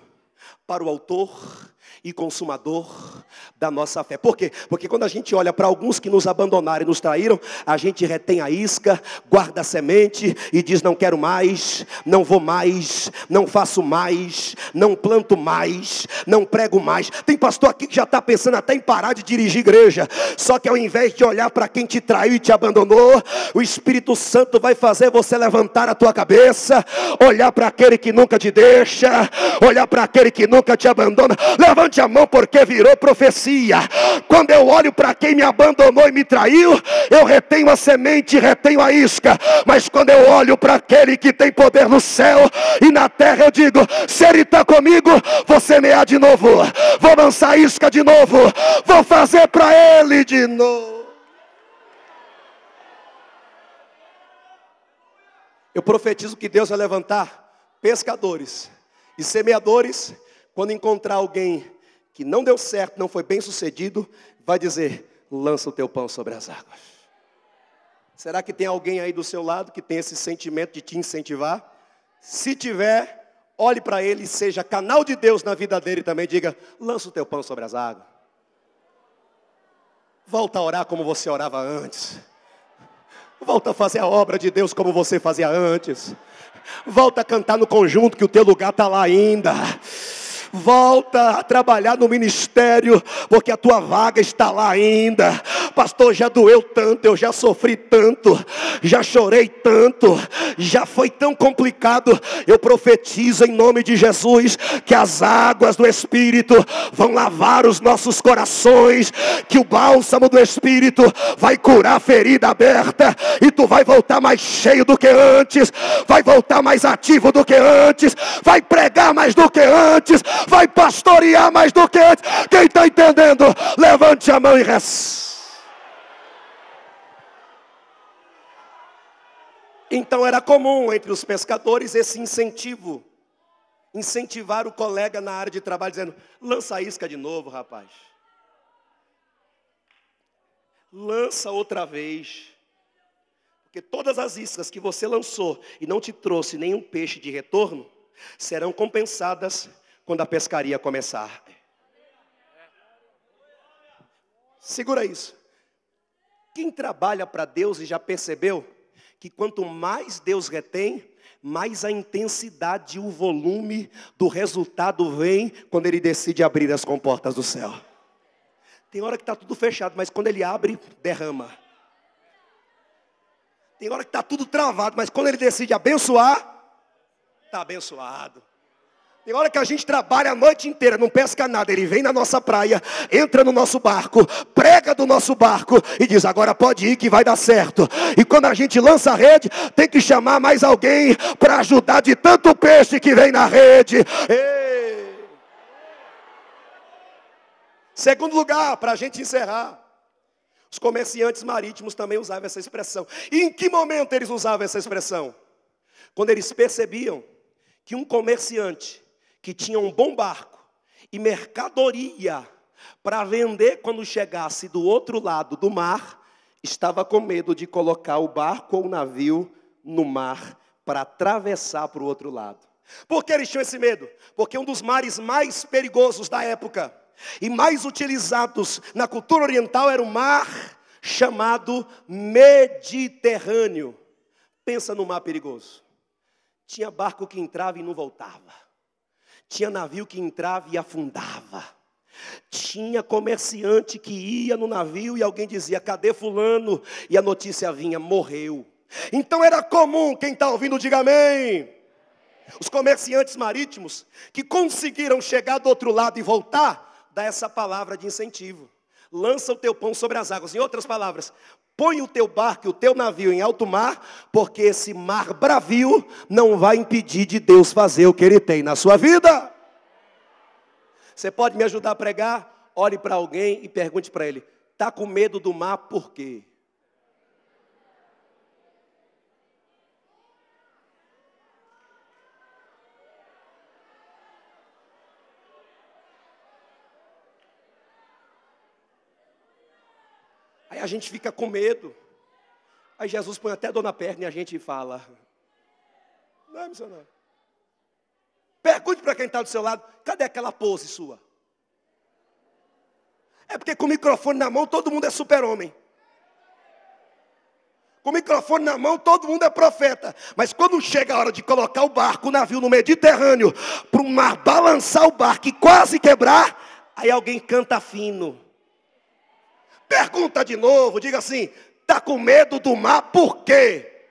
para o autor e consumador da nossa fé. Por quê? Porque quando a gente olha para alguns que nos abandonaram e nos traíram, a gente retém a isca, guarda a semente e diz, não quero mais, não vou mais, não faço mais, não planto mais, não prego mais. Tem pastor aqui que já está pensando até em parar de dirigir igreja. Só que ao invés de olhar para quem te traiu e te abandonou, o Espírito Santo vai fazer você levantar a tua cabeça, olhar para aquele que nunca te deixa, olhar para aquele que nunca te abandona. Levante a mão porque virou profecia. Quando eu olho para quem me abandonou e me traiu, eu retenho a semente, retenho a isca. Mas quando eu olho para aquele que tem poder no céu e na terra, eu digo, se ele está comigo, vou semear de novo, vou lançar a isca de novo, vou fazer para ele de novo. Eu profetizo que Deus vai levantar pescadores e semeadores. Quando encontrar alguém que não deu certo, não foi bem sucedido, vai dizer, lança o teu pão sobre as águas. Será que tem alguém aí do seu lado que tem esse sentimento de te incentivar? Se tiver, olhe para ele, seja canal de Deus na vida dele também, diga, lança o teu pão sobre as águas. Volta a orar como você orava antes. Volta a fazer a obra de Deus como você fazia antes. Volta a cantar no conjunto que o teu lugar está lá ainda. Volta a trabalhar no ministério, porque a tua vaga está lá ainda. Pastor, já doeu tanto, eu já sofri tanto, já chorei tanto, já foi tão complicado. Eu profetizo em nome de Jesus que as águas do Espírito vão lavar os nossos corações, que o bálsamo do Espírito vai curar a ferida aberta, e tu vai voltar mais cheio do que antes, vai voltar mais ativo do que antes, vai pregar mais do que antes, vai pastorear mais do que antes. Quem está entendendo, levante a mão e reze. Então era comum entre os pescadores esse incentivo, incentivar o colega na área de trabalho, dizendo, lança a isca de novo, rapaz, lança outra vez, porque todas as iscas que você lançou e não te trouxe nenhum peixe de retorno, serão compensadas quando a pescaria começar. Segura isso. Quem trabalha para Deus e já percebeu que quanto mais Deus retém, mais a intensidade e o volume do resultado vem quando Ele decide abrir as comportas do céu. Tem hora que está tudo fechado, mas quando Ele abre, derrama. Tem hora que está tudo travado, mas quando Ele decide abençoar, está abençoado. Tem hora que a gente trabalha a noite inteira, não pesca nada. Ele vem na nossa praia, entra no nosso barco, prega do nosso barco e diz, agora pode ir que vai dar certo. E quando a gente lança a rede, tem que chamar mais alguém para ajudar de tanto peixe que vem na rede. Ei. Segundo lugar, para a gente encerrar, os comerciantes marítimos também usavam essa expressão. E em que momento eles usavam essa expressão? Quando eles percebiam que um comerciante que tinha um bom barco e mercadoria para vender quando chegasse do outro lado do mar, estava com medo de colocar o barco ou o navio no mar para atravessar para o outro lado. Por que eles tinham esse medo? Porque um dos mares mais perigosos da época e mais utilizados na cultura oriental era o mar chamado Mediterrâneo. Pensa no mar perigoso. Tinha barco que entrava e não voltava. Tinha navio que entrava e afundava. Tinha comerciante que ia no navio e alguém dizia, cadê fulano? E a notícia vinha, morreu. Então era comum, quem está ouvindo diga amém. Os comerciantes marítimos que conseguiram chegar do outro lado e voltar, dá essa palavra de incentivo. Lança o teu pão sobre as águas. Em outras palavras, Põe o teu barco e o teu navio em alto mar, porque esse mar bravio não vai impedir de Deus fazer o que Ele tem na sua vida. Você pode me ajudar a pregar? Olhe para alguém e pergunte para ele: está com medo do mar por quê? Aí a gente fica com medo. Aí Jesus põe até dor na perna e a gente fala: não é missionário? Pergunte para quem está do seu lado: cadê aquela pose sua? É porque com o microfone na mão todo mundo é super-homem. Com o microfone na mão todo mundo é profeta. Mas quando chega a hora de colocar o barco, o navio no Mediterrâneo, para o mar balançar o barco e quase quebrar, aí alguém canta fino. Pergunta de novo, diga assim: está com medo do mar por quê?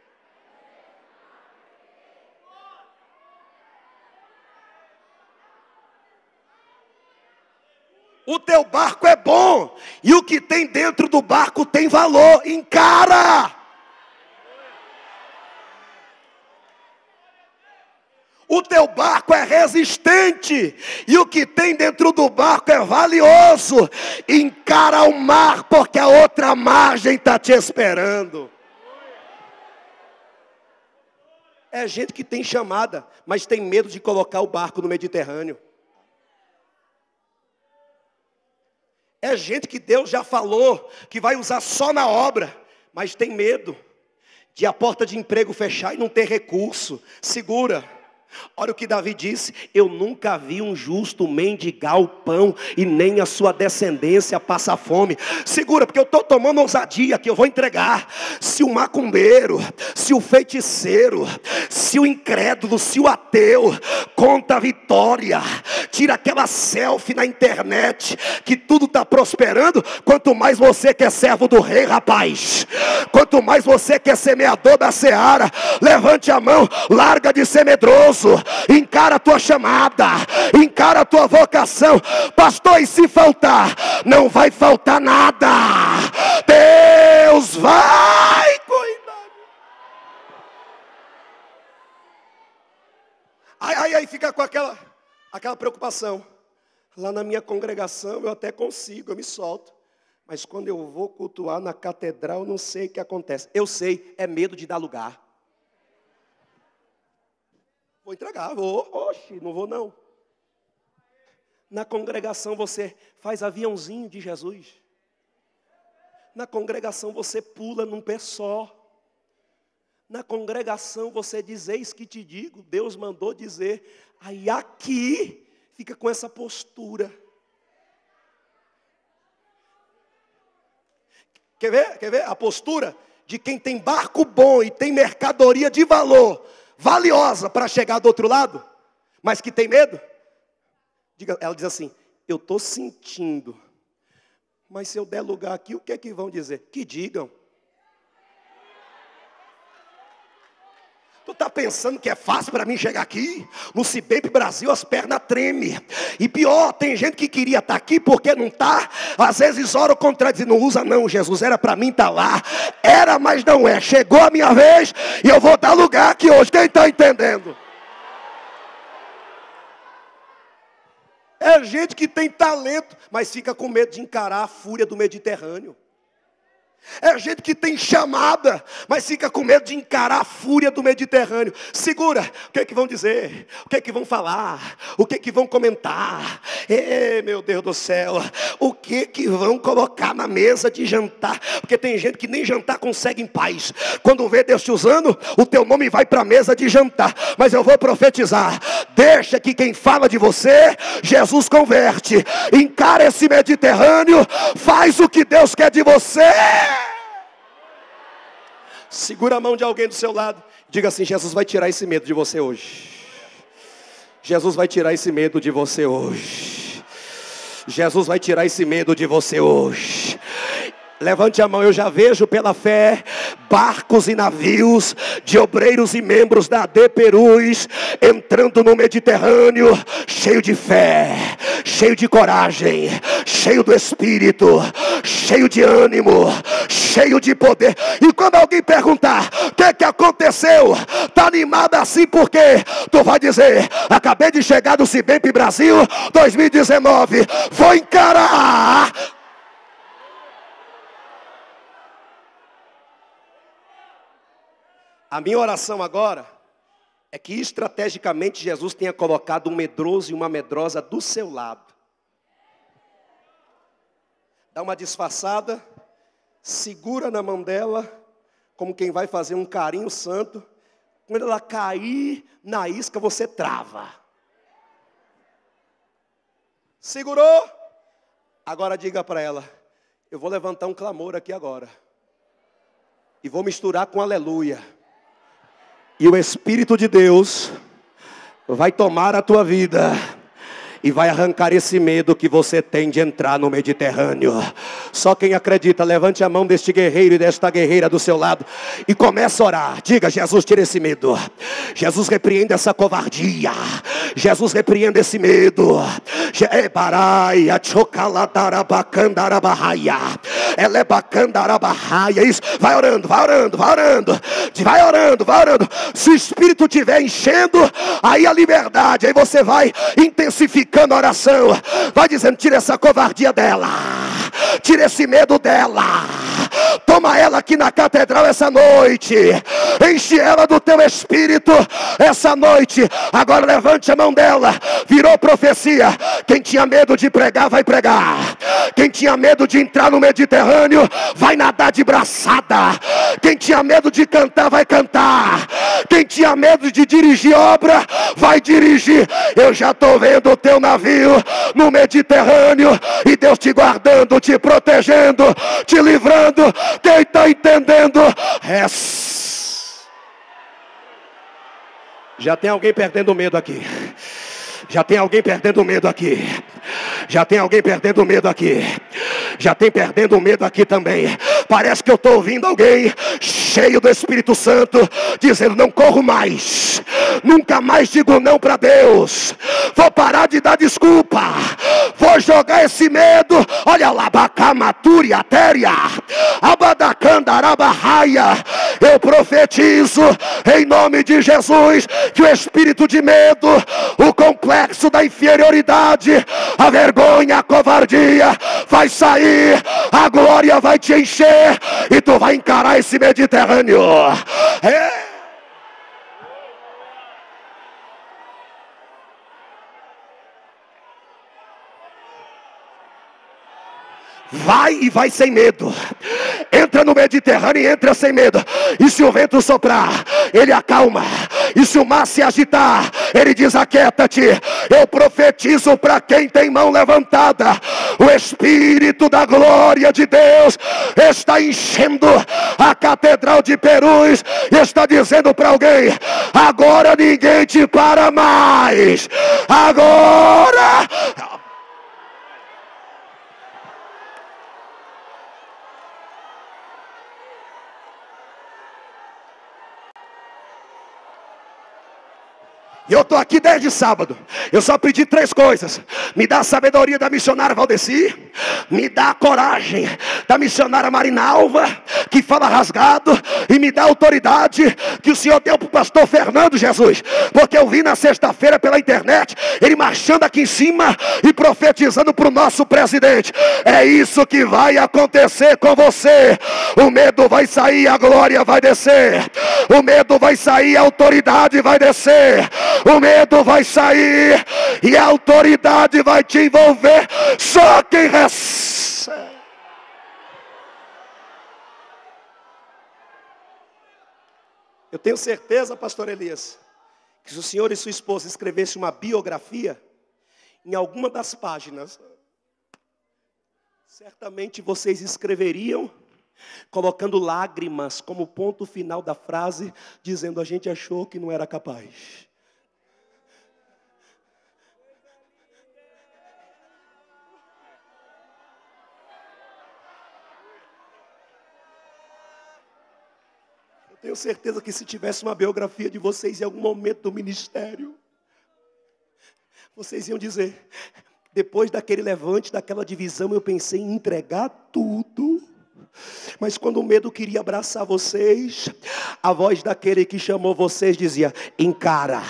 O teu barco é bom, e o que tem dentro do barco tem valor, encara! O teu barco é resistente, e o que tem dentro do barco é valioso. Encara o mar, porque a outra margem está te esperando. É gente que tem chamada, mas tem medo de colocar o barco no Mediterrâneo. É gente que Deus já falou que vai usar só na obra, mas tem medo de a porta de emprego fechar e não ter recurso. Segura. Olha o que Davi disse: eu nunca vi um justo mendigar o pão e nem a sua descendência passar fome. Segura, porque eu estou tomando ousadia que eu vou entregar. Se o macumbeiro, se o feiticeiro, se o incrédulo, se o ateu conta a vitória, tira aquela selfie na internet que tudo está prosperando, quanto mais você que é servo do rei, rapaz, quanto mais você que é semeador da seara, levante a mão, larga de ser medroso. Encara a tua chamada, encara a tua vocação. Pastor, e se faltar? Não vai faltar nada. Deus vai cuidar. Aí fica com aquela preocupação. Lá na minha congregação eu até consigo, eu me solto. Mas quando eu vou cultuar na catedral, eu não sei o que acontece. Eu sei, é medo de dar lugar. Vou entregar, vou. Oxe, não vou não. Na congregação você faz aviãozinho de Jesus. Na congregação você pula num pé só. Na congregação você diz: eis que te digo, Deus mandou dizer. Aí aqui fica com essa postura. Quer ver? A postura de quem tem barco bom e tem mercadoria de valor, valiosa para chegar do outro lado, mas que tem medo. Ela diz assim: eu estou sentindo, mas se eu der lugar aqui, o que é que vão dizer? Que digam. Tu está pensando que é fácil para mim chegar aqui? No Cibep Brasil as pernas tremem. E pior, tem gente que queria estar aqui porque não está. Às vezes ora o contrário, diz: não usa não, Jesus, era para mim estar lá. Era, mas não é. Chegou a minha vez e eu vou dar lugar aqui hoje. Quem está entendendo? É gente que tem talento, mas fica com medo de encarar a fúria do Mediterrâneo. É gente que tem chamada, mas fica com medo de encarar a fúria do Mediterrâneo. Segura, o que é que vão dizer? O que é que vão falar? O que é que vão comentar? Meu Deus do céu, o que é que vão colocar na mesa de jantar? Porque tem gente que nem jantar consegue em paz. Quando vê Deus te usando, o teu nome vai para a mesa de jantar. Mas eu vou profetizar: deixa que quem fala de você, Jesus converte. Encara esse Mediterrâneo, faz o que Deus quer de você. Segura a mão de alguém do seu lado, diga assim: Jesus vai tirar esse medo de você hoje. Jesus vai tirar esse medo de você hoje. Jesus vai tirar esse medo de você hoje. Levante a mão. Eu já vejo pela fé barcos e navios de obreiros e membros da AD Perus entrando no Mediterrâneo, cheio de fé, cheio de coragem, cheio do Espírito, cheio de ânimo, cheio de poder. E quando alguém perguntar o que aconteceu, está animado assim porque tu vai dizer: acabei de chegar do Cibemp Brasil 2019, vou encarar. A minha oração agora é que estrategicamente Jesus tenha colocado um medroso e uma medrosa do seu lado. Dá uma disfarçada, segura na mão dela, como quem vai fazer um carinho santo. Quando ela cair na isca, você trava. Segurou? Agora diga para ela: eu vou levantar um clamor aqui agora. E vou misturar com aleluia. E o Espírito de Deus vai tomar a tua vida e vai arrancar esse medo que você tem de entrar no Mediterrâneo. Só quem acredita, levante a mão deste guerreiro e desta guerreira do seu lado e comece a orar. Diga: Jesus, tira esse medo. Jesus, repreenda essa covardia. Jesus, repreenda esse medo. Isso, vai orando, vai orando, vai orando. Vai orando, vai orando. Se o Espírito estiver enchendo, aí a liberdade, aí você vai intensificando a oração. Vai dizendo: tira essa covardia dela, tira esse medo dela. Toma ela aqui na catedral essa noite. Enche ela do teu Espírito essa noite. Agora levante a mão dela. Virou profecia. Quem tinha medo de pregar, vai pregar. Quem tinha medo de entrar no Mediterrâneo, vai nadar de braçada. Quem tinha medo de cantar, vai cantar. Quem tinha medo de dirigir obra, vai dirigir. Eu já estou vendo o teu navio no Mediterrâneo, e Deus te guardando, te protegendo, te livrando. Quem está entendendo? Já tem alguém perdendo medo aqui. Já tem alguém perdendo medo aqui. Já tem alguém perdendo medo aqui. Já tem perdendo medo aqui também. Parece que eu estou ouvindo alguém cheio do Espírito Santo dizendo: não corro mais, nunca mais digo não para Deus, vou parar de dar desculpa, vou jogar esse medo. Olha lá, bacamaturi atéria, abadacandarabarraia. Eu profetizo em nome de Jesus que o espírito de medo, o complexo da inferioridade, a vergonha, a covardia vai sair, a glória vai te encher e tu vai encarar esse Mediterrâneo. Vai e vai sem medo. Entra no Mediterrâneo e entra sem medo. E se o vento soprar, ele acalma. E se o mar se agitar, ele diz: aquieta-te. Eu profetizo para quem tem mão levantada: o Espírito da glória de Deus está enchendo a Catedral de Perus e está dizendo para alguém: agora ninguém te para mais. Agora... E eu estou aqui desde sábado. Eu só pedi 3 coisas: me dá a sabedoria da missionária Valdeci, me dá a coragem da missionária Marinalva, que fala rasgado, e me dá a autoridade que o Senhor deu para o pastor Fernando Jesus. Porque eu vi na sexta-feira pela internet ele marchando aqui em cima e profetizando para o nosso presidente. É isso que vai acontecer com você. O medo vai sair, a glória vai descer. O medo vai sair, a autoridade vai descer. O medo vai sair e a autoridade vai te envolver. Só quem recebe. Eu tenho certeza, pastor Elias, que se o senhor e sua esposa escrevessem uma biografia, em alguma das páginas, certamente vocês escreveriam colocando lágrimas como ponto final da frase, dizendo: a gente achou que não era capaz. Tenho certeza que se tivesse uma biografia de vocês em algum momento do ministério, vocês iam dizer: Depois daquele levante, daquela divisão, eu pensei em entregar tudo. Mas quando o medo queria abraçar vocês, a voz daquele que chamou vocês dizia: encara,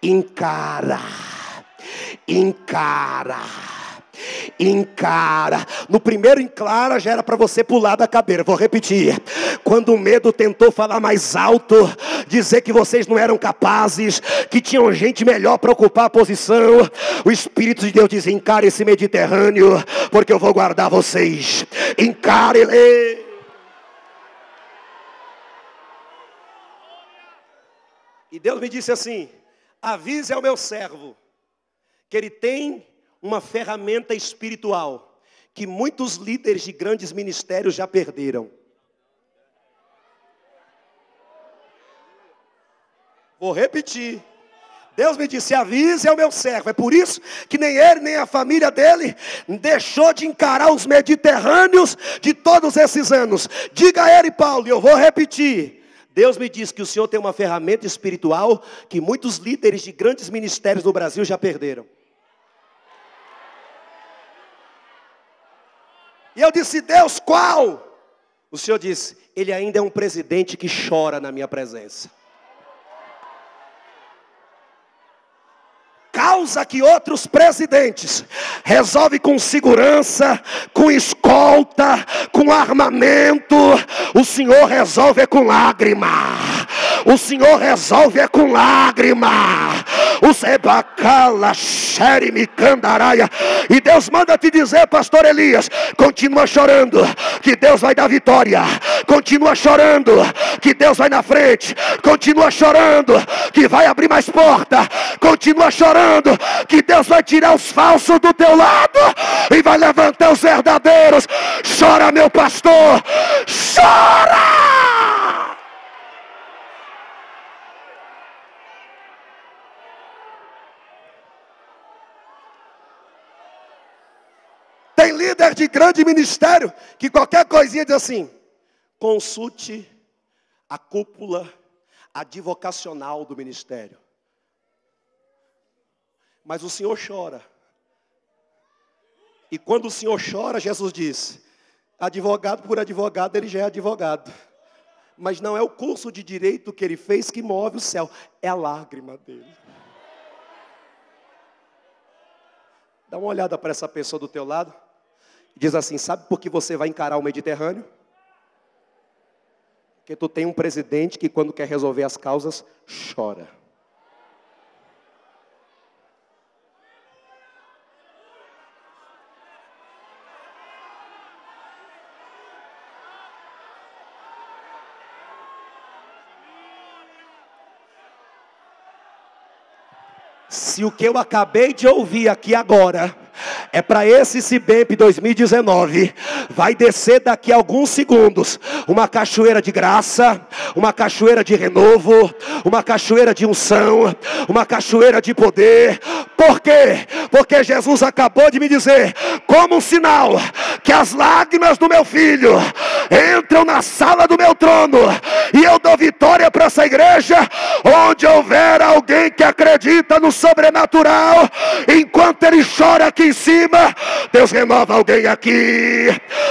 encara, encara, encara. No primeiro encara já era para você pular da cadeira. Vou repetir. Quando o medo tentou falar mais alto, dizer que vocês não eram capazes, que tinham gente melhor para ocupar a posição, o Espírito de Deus diz: encare esse Mediterrâneo, porque eu vou guardar vocês. Encare ele. E Deus me disse assim: avise ao meu servo que ele tem uma ferramenta espiritual que muitos líderes de grandes ministérios já perderam. Vou repetir. Deus me disse: avise ao meu servo. É por isso que nem ele, nem a família dele deixou de encarar os mediterrâneos de todos esses anos. Diga a ele, Paulo, e eu vou repetir. Deus me disse que o Senhor tem uma ferramenta espiritual que muitos líderes de grandes ministérios no Brasil já perderam. E eu disse: Deus, qual? O Senhor disse: ele ainda é um presidente que chora na minha presença. Causa que outros presidentes resolvem com segurança, com escolta, com armamento, o Senhor resolve é com lágrima. O Senhor resolve é com lágrima. O Sebacala, Xerime, Candaraia. E Deus manda te dizer, pastor Elias, continua chorando, que Deus vai dar vitória. Continua chorando, que Deus vai na frente. Continua chorando, que vai abrir mais porta. Continua chorando, que Deus vai tirar os falsos do teu lado e vai levantar os verdadeiros. Chora, meu pastor, chora! Tem líder de grande ministério que qualquer coisinha diz assim: consulte a cúpula advocacional do ministério. Mas o Senhor chora. E quando o Senhor chora, Jesus diz: advogado por advogado, ele já é advogado. Mas não é o curso de direito que ele fez que move o céu, é a lágrima dele. Dá uma olhada para essa pessoa do teu lado. Diz assim: sabe por que você vai encarar o Mediterrâneo? Porque tu tem um presidente que quando quer resolver as causas, chora. Se o que eu acabei de ouvir aqui agora é para esse Cibemp 2019, vai descer daqui a alguns segundos uma cachoeira de graça, uma cachoeira de renovo, uma cachoeira de unção, uma cachoeira de poder. Por quê? Porque Jesus acabou de me dizer, como um sinal, que as lágrimas do meu filho entram na sala do meu trono, e eu dou vitória para essa igreja, onde houver alguém que acredita no sobrenatural, enquanto ele chora aqui em cima, Deus renova alguém aqui,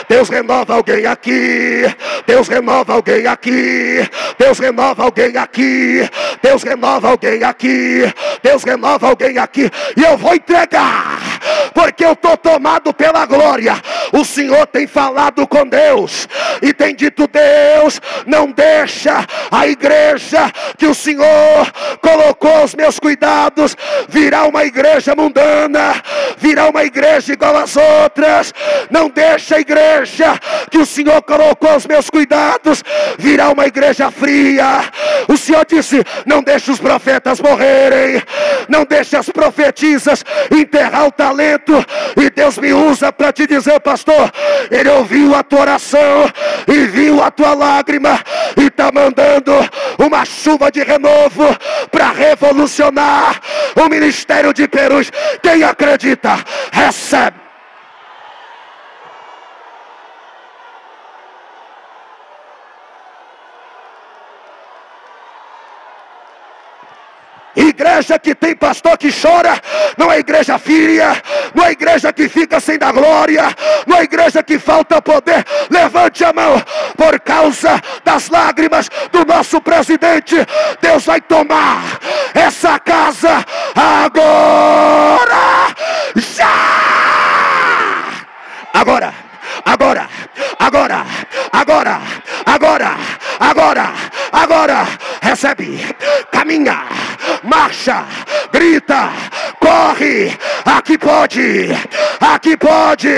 Deus renova alguém aqui, Deus renova alguém aqui, Deus renova alguém aqui, Deus renova alguém aqui, Deus renova alguém aqui, e eu vou entregar, porque eu estou tomado pela glória. O Senhor tem falado com Deus e tem dito: Deus, não deixa a igreja que o Senhor colocou aos meus cuidados virar uma igreja mundana, virar uma igreja igual às outras. Não deixa a igreja que o Senhor colocou aos meus cuidados virar uma igreja fria. O Senhor disse: não deixa os profetas morrerem, não deixa as profetisas enterrar o talento. E Deus me usa para te dizer, pastor, Ele ouviu a tua oração e viu a tua lágrima e está mandando uma chuva de renovo para revolucionar o ministério de Perus. Quem acredita, recebe. igreja que tem pastor que chora não é igreja filha, não é igreja que fica sem dar glória, não é igreja que falta poder. Levante a mão. Por causa das lágrimas do nosso presidente, Deus vai tomar essa casa agora, já! Agora, agora, agora, agora, agora, agora, agora, recebe, caminha, marcha, grita, corre, aqui pode, aqui pode,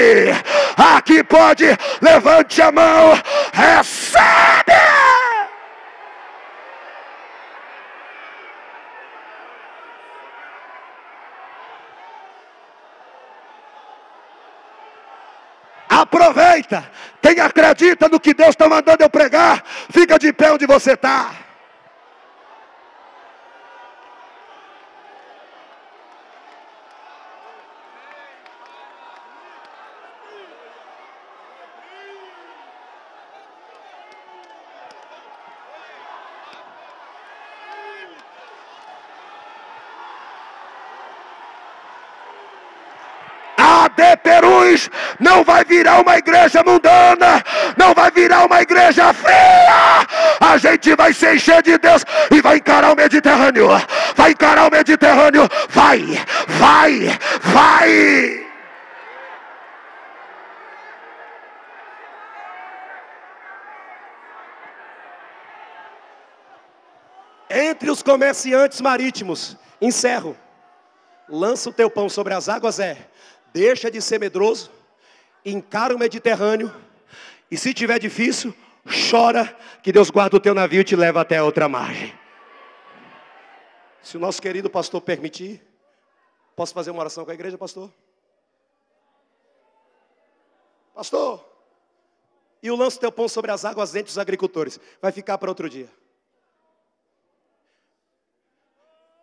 aqui pode, levante a mão, recebe! Aproveita. Quem acredita no que Deus está mandando eu pregar, fica de pé onde você está. AD Perus não vai virar uma igreja mundana, não vai virar uma igreja fria. A gente vai se encher de Deus e vai encarar o Mediterrâneo. Vai encarar o Mediterrâneo. Vai, vai, vai. Entre os comerciantes marítimos, encerro. Lança o teu pão sobre as águas, deixa de ser medroso, encara o Mediterrâneo, e se tiver difícil, chora, que Deus guarda o teu navio e te leva até a outra margem. Se o nosso querido pastor permitir, posso fazer uma oração com a igreja, pastor? Pastor, e o lança o teu pão sobre as águas entre os agricultores, vai ficar para outro dia.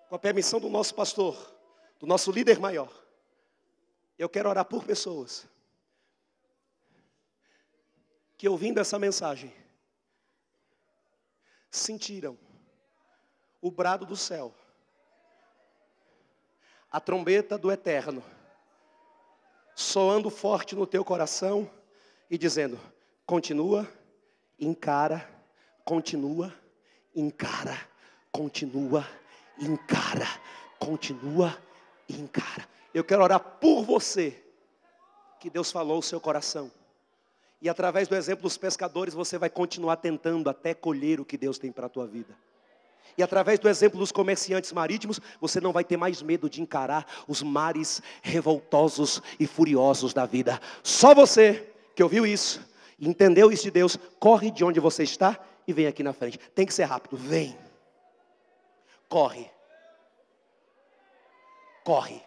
Com a permissão do nosso pastor, do nosso líder maior, eu quero orar por pessoas que, ouvindo essa mensagem, sentiram o brado do céu, a trombeta do eterno, soando forte no teu coração e dizendo: continua, encara, continua, encara, continua, encara, continua, encara. Eu quero orar por você, que Deus falou o seu coração. E através do exemplo dos pescadores, você vai continuar tentando até colher o que Deus tem para a tua vida. E através do exemplo dos comerciantes marítimos, você não vai ter mais medo de encarar os mares revoltosos e furiosos da vida. Só você que ouviu isso, e entendeu isso de Deus, corre de onde você está e vem aqui na frente. Tem que ser rápido, vem. Corre. Corre.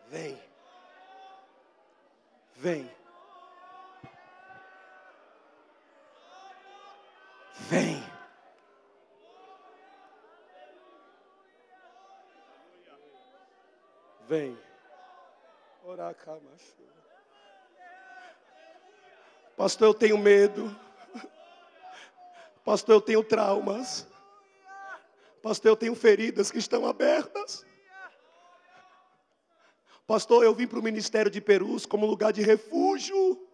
Vem. Vem. Vem. Vem. Pastor, eu tenho medo. Pastor, eu tenho traumas. Pastor, eu tenho feridas que estão abertas. Pastor, eu vim para o ministério de Perus como lugar de refúgio.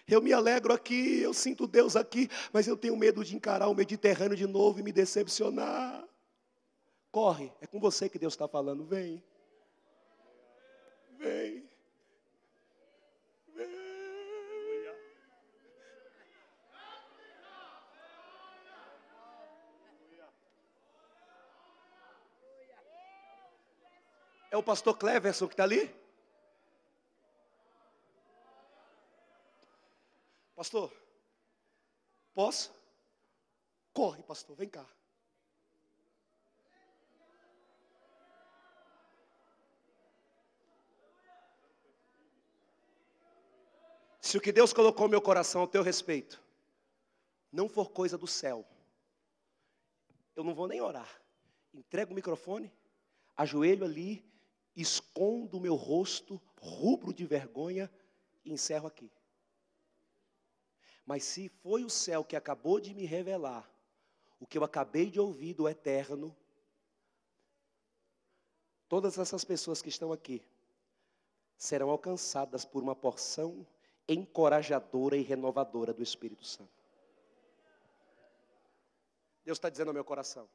Eu me alegro aqui, eu sinto Deus aqui, mas eu tenho medo de encarar o Mediterrâneo de novo e me decepcionar. Corre, é com você que Deus está falando, vem. Vem. Vem. É o pastor Cleverson que está ali? Pastor, posso? Corre, pastor, vem cá. Se o que Deus colocou no meu coração ao teu respeito não for coisa do céu, eu não vou nem orar. Entrego o microfone, ajoelho ali, escondo o meu rosto, rubro de vergonha e encerro aqui. Mas se foi o céu que acabou de me revelar o que eu acabei de ouvir do Eterno, todas essas pessoas que estão aqui serão alcançadas por uma porção encorajadora e renovadora do Espírito Santo. Deus está dizendo ao meu coração: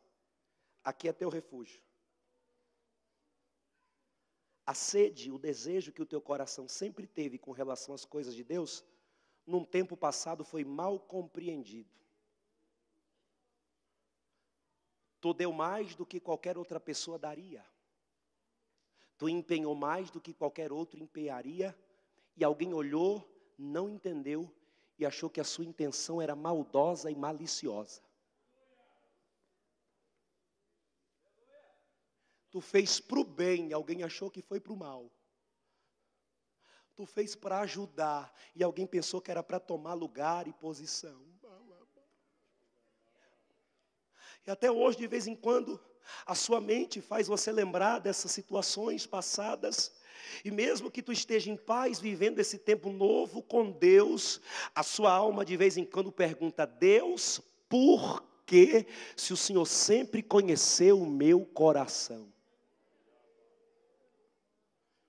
aqui é teu refúgio. A sede, o desejo que o teu coração sempre teve com relação às coisas de Deus, num tempo passado foi mal compreendido. Tu deu mais do que qualquer outra pessoa daria. Tu empenhou mais do que qualquer outro empenharia. E alguém olhou, não entendeu e achou que a sua intenção era maldosa e maliciosa. Tu fez para o bem e alguém achou que foi para o mal. Tu fez para ajudar e alguém pensou que era para tomar lugar e posição. E até hoje, de vez em quando, a sua mente faz você lembrar dessas situações passadas. E mesmo que tu esteja em paz, vivendo esse tempo novo com Deus, a sua alma de vez em quando pergunta: Deus, por quê? Se o Senhor sempre conheceu o meu coração.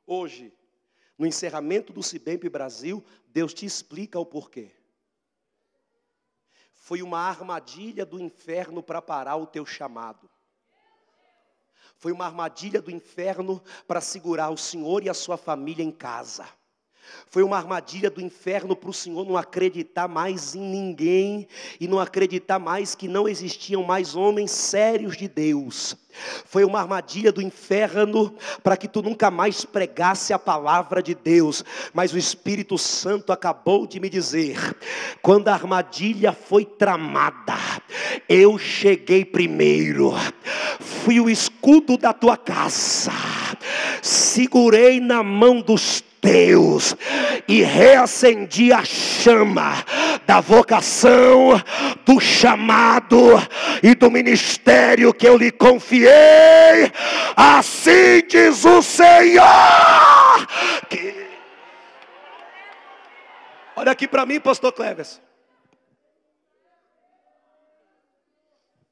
Hoje, no encerramento do Cibemp Brasil, Deus te explica o porquê. Foi uma armadilha do inferno para parar o teu chamado. Foi uma armadilha do inferno para segurar o Senhor e a sua família em casa. Foi uma armadilha do inferno para o Senhor não acreditar mais em ninguém e não acreditar mais que não existiam mais homens sérios de Deus. Foi uma armadilha do inferno para que tu nunca mais pregasse a palavra de Deus. Mas o Espírito Santo acabou de me dizer: quando a armadilha foi tramada, eu cheguei primeiro, fui o escudo da tua casa, segurei na mão dos teus e reacendi a chama da vocação, do chamado e do ministério que eu lhe confiei. Assim diz o Senhor. Olha aqui para mim, pastor Cleves,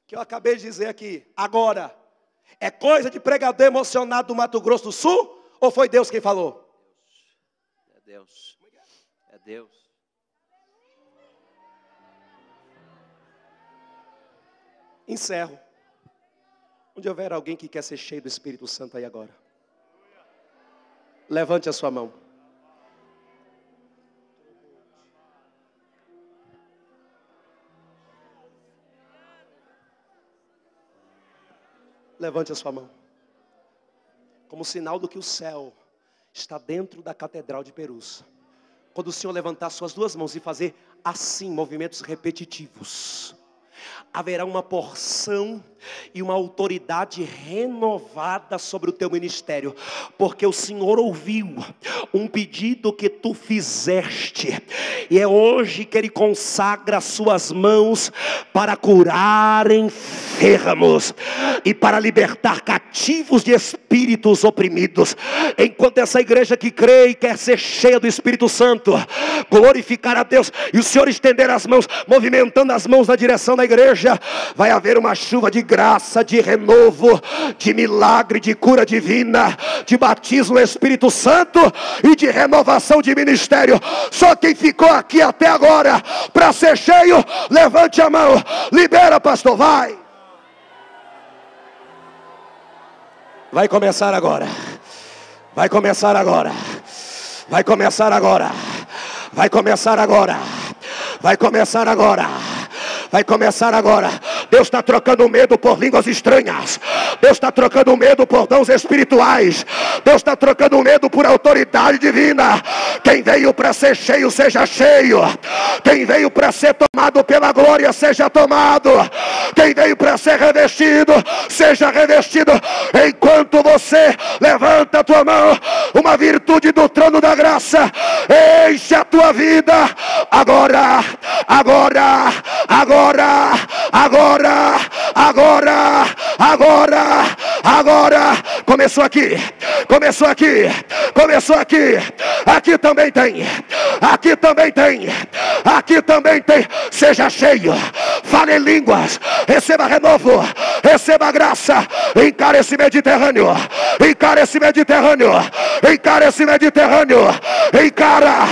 que eu acabei de dizer aqui. Agora, é coisa de pregador emocionado do Mato Grosso do Sul? Ou foi Deus quem falou? Deus, é Deus. Encerro. Onde houver alguém que quer ser cheio do Espírito Santo aí agora, levante a sua mão. Levante a sua mão, como sinal do que o céu está dentro da Catedral de Perus. Quando o Senhor levantar suas duas mãos e fazer assim, movimentos repetitivos, haverá uma porção e uma autoridade renovada sobre o teu ministério, porque o Senhor ouviu um pedido que tu fizeste, e é hoje que Ele consagra as suas mãos para curar enfermos e para libertar cativos de espíritos oprimidos. Enquanto essa igreja que crê e quer ser cheia do Espírito Santo glorificar a Deus, e o Senhor estender as mãos, movimentando as mãos na direção da igreja, vai haver uma chuva de graça, de renovo, de milagre, de cura divina, de batismo no Espírito Santo e de renovação de ministério. Só quem ficou aqui até agora para ser cheio, levante a mão. Libera, pastor, vai. Vai começar agora. Vai começar agora. Vai começar agora. Vai começar agora. Vai começar agora. Vai começar agora. Deus está trocando medo por línguas estranhas. Deus está trocando medo por dons espirituais. Deus está trocando medo por autoridade divina. Quem veio para ser cheio, seja cheio. Quem veio para ser tomado pela glória, seja tomado. Quem veio para ser revestido, seja revestido. Enquanto você levanta a tua mão, uma virtude do trono da graça enche a tua vida. Agora, agora, agora, agora, agora, agora, agora. Começou aqui, começou aqui, começou aqui. Aqui também tem, aqui também tem, aqui também tem. Seja cheio, fale em línguas, receba renovo, receba graça. Encare esse Mediterrâneo, encare esse Mediterrâneo, encare esse Mediterrâneo. Encara,